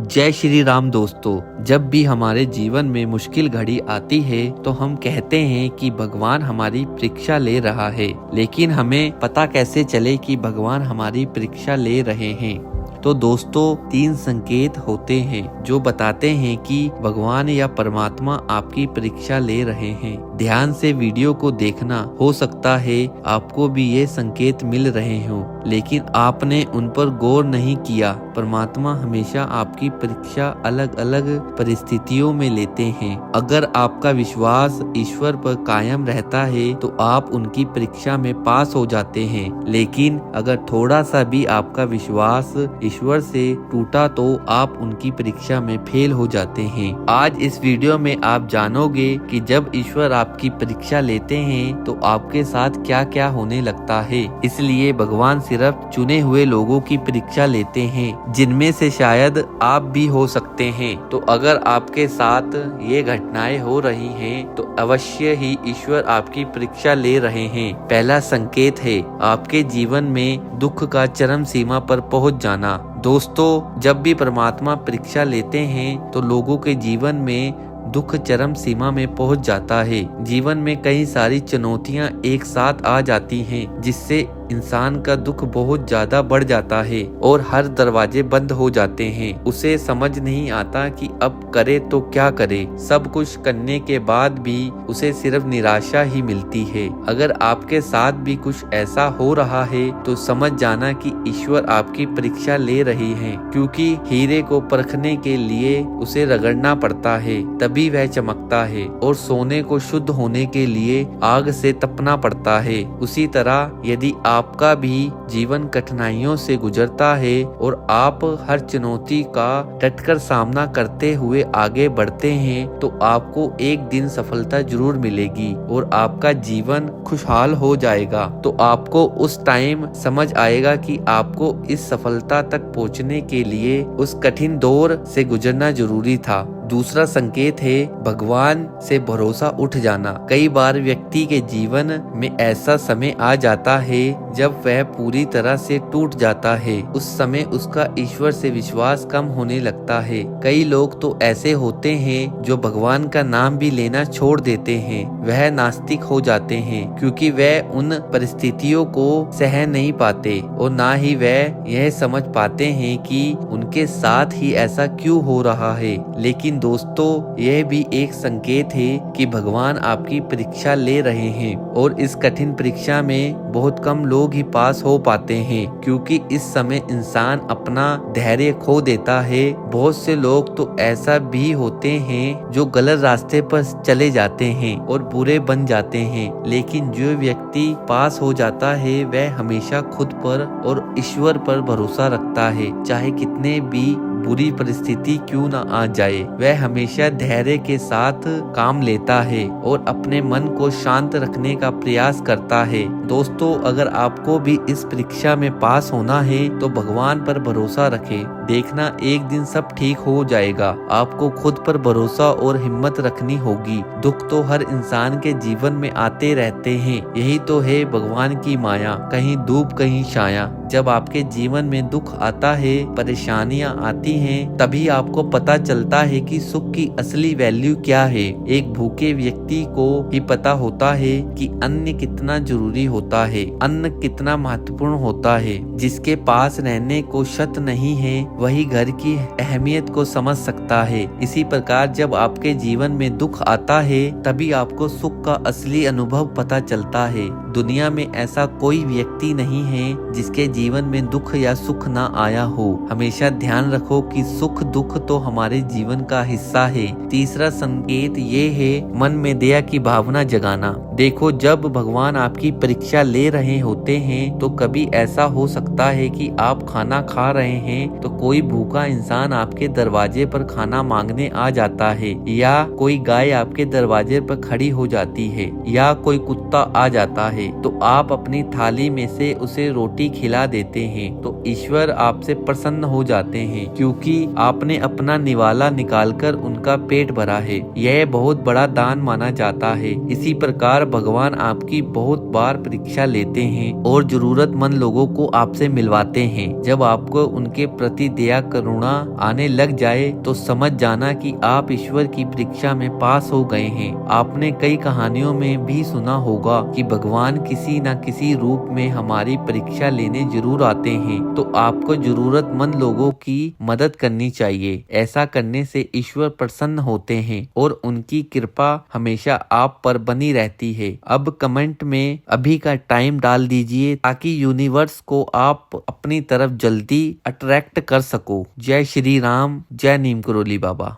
जय श्री राम दोस्तों। जब भी हमारे जीवन में मुश्किल घड़ी आती है तो हम कहते हैं कि भगवान हमारी परीक्षा ले रहा है, लेकिन हमें पता कैसे चले कि भगवान हमारी परीक्षा ले रहे हैं। तो दोस्तों, 3 संकेत होते हैं जो बताते हैं कि भगवान या परमात्मा आपकी परीक्षा ले रहे हैं। ध्यान से वीडियो को देखना, हो सकता है आपको भी ये संकेत मिल रहे हों, लेकिन आपने उन पर गौर नहीं किया। परमात्मा हमेशा आपकी परीक्षा अलग अलग परिस्थितियों में लेते हैं। अगर आपका विश्वास ईश्वर पर कायम रहता है तो आप उनकी परीक्षा में पास हो जाते हैं, लेकिन अगर थोड़ा सा भी आपका विश्वास ईश्वर से टूटा तो आप उनकी परीक्षा में फेल हो जाते हैं। आज इस वीडियो में आप जानोगे कि जब ईश्वर आपकी परीक्षा लेते हैं तो आपके साथ क्या क्या होने लगता है। इसलिए भगवान सिर्फ चुने हुए लोगों की परीक्षा लेते हैं, जिनमें से शायद आप भी हो सकते हैं। तो अगर आपके साथ ये घटनाएं हो रही हैं तो अवश्य ही ईश्वर आपकी परीक्षा ले रहे हैं। पहला संकेत है आपके जीवन में दुख का चरम सीमा पर पहुंच जाना। दोस्तों, जब भी परमात्मा परीक्षा लेते हैं तो लोगों के जीवन में दुख चरम सीमा में पहुंच जाता है। जीवन में कई सारी चुनौतियां एक साथ आ जाती हैं, जिससे इंसान का दुख बहुत ज्यादा बढ़ जाता है और हर दरवाजे बंद हो जाते हैं। उसे समझ नहीं आता कि अब करे तो क्या करे। सब कुछ करने के बाद भी उसे सिर्फ निराशा ही मिलती है। अगर आपके साथ भी कुछ ऐसा हो रहा है तो समझ जाना कि ईश्वर आपकी परीक्षा ले रही है, क्योंकि हीरे को परखने के लिए उसे रगड़ना पड़ता है, तभी वह चमकता है, और सोने को शुद्ध होने के लिए आग से तपना पड़ता है। उसी तरह यदि आपका भी जीवन कठिनाइयों से गुजरता है और आप हर चुनौती का डटकर सामना करते हुए आगे बढ़ते हैं तो आपको एक दिन सफलता जरूर मिलेगी और आपका जीवन खुशहाल हो जाएगा। तो आपको उस टाइम समझ आएगा कि आपको इस सफलता तक पहुंचने के लिए उस कठिन दौर से गुजरना जरूरी था। दूसरा संकेत है भगवान से भरोसा उठ जाना। कई बार व्यक्ति के जीवन में ऐसा समय आ जाता है जब वह पूरी तरह से टूट जाता है। उस समय उसका ईश्वर से विश्वास कम होने लगता है। कई लोग तो ऐसे होते हैं जो भगवान का नाम भी लेना छोड़ देते हैं। वह नास्तिक हो जाते हैं, क्योंकि वह उन परिस्थितियों को सह नहीं पाते और ना ही वह यह समझ पाते हैं कि उनके साथ ही ऐसा क्यों हो रहा है। लेकिन दोस्तों, यह भी एक संकेत है कि भगवान आपकी परीक्षा ले रहे हैं, और इस कठिन परीक्षा में बहुत कम लोग ही पास हो पाते हैं, क्योंकि इस समय इंसान अपना धैर्य खो देता है। बहुत से लोग तो ऐसा भी होते हैं जो गलत रास्ते पर चले जाते हैं और बुरे बन जाते हैं, लेकिन जो व्यक्ति पास हो जाता है वह हमेशा खुद पर और ईश्वर पर भरोसा रखता है। चाहे कितने भी बुरी परिस्थिति क्यों ना आ जाए, वह हमेशा धैर्य के साथ काम लेता है और अपने मन को शांत रखने का प्रयास करता है। दोस्तों, अगर आपको भी इस परीक्षा में पास होना है तो भगवान पर भरोसा रखें। देखना एक दिन सब ठीक हो जाएगा। आपको खुद पर भरोसा और हिम्मत रखनी होगी। दुख तो हर इंसान के जीवन में आते रहते हैं, यही तो है भगवान की माया, कहीं धूप कहीं छाया। जब आपके जीवन में दुख आता है, परेशानियां आती हैं, तभी आपको पता चलता है कि सुख की असली वैल्यू क्या है। एक भूखे व्यक्ति को ही पता होता है कि अन्न कितना जरूरी होता है, अन्न कितना महत्वपूर्ण होता है। जिसके पास रहने को छत नहीं है वही घर की अहमियत को समझ सकता है। इसी प्रकार जब आपके जीवन में दुख आता है तभी आपको सुख का असली अनुभव पता चलता है। दुनिया में ऐसा कोई व्यक्ति नहीं है जिसके जीवन में दुख या सुख ना आया हो। हमेशा ध्यान रखो कि सुख दुख तो हमारे जीवन का हिस्सा है। तीसरा संकेत ये है मन में दया की भावना जगाना। देखो, जब भगवान आपकी परीक्षा ले रहे होते हैं तो कभी ऐसा हो सकता है कि आप खाना खा रहे हैं तो कोई भूखा इंसान आपके दरवाजे पर खाना मांगने आ जाता है, या कोई गाय आपके दरवाजे पर खड़ी हो जाती है, या कोई कुत्ता आ जाता है, तो आप अपनी थाली में से उसे रोटी खिला देते हैं तो ईश्वर आपसे प्रसन्न हो जाते हैं, क्योंकि क्योंकि आपने अपना निवाला निकालकर उनका पेट भरा है। यह बहुत बड़ा दान माना जाता है। इसी प्रकार भगवान आपकी बहुत बार परीक्षा लेते हैं और जरूरतमंद लोगों को आपसे मिलवाते हैं। जब आपको उनके प्रति दया करुणा आने लग जाए तो समझ जाना कि आप ईश्वर की परीक्षा में पास हो गए हैं। आपने कई कहानियों में भी सुना होगा कि भगवान किसी न किसी रूप में हमारी परीक्षा लेने जरूर आते हैं, तो आपको जरूरतमंद लोगों की मदद करनी चाहिए। ऐसा करने से ईश्वर प्रसन्न होते हैं और उनकी कृपा हमेशा आप पर बनी रहती है। अब कमेंट में अभी का टाइम डाल दीजिए ताकि यूनिवर्स को आप अपनी तरफ जल्दी अट्रैक्ट कर सको। जय श्री राम, जय नीम करोली बाबा।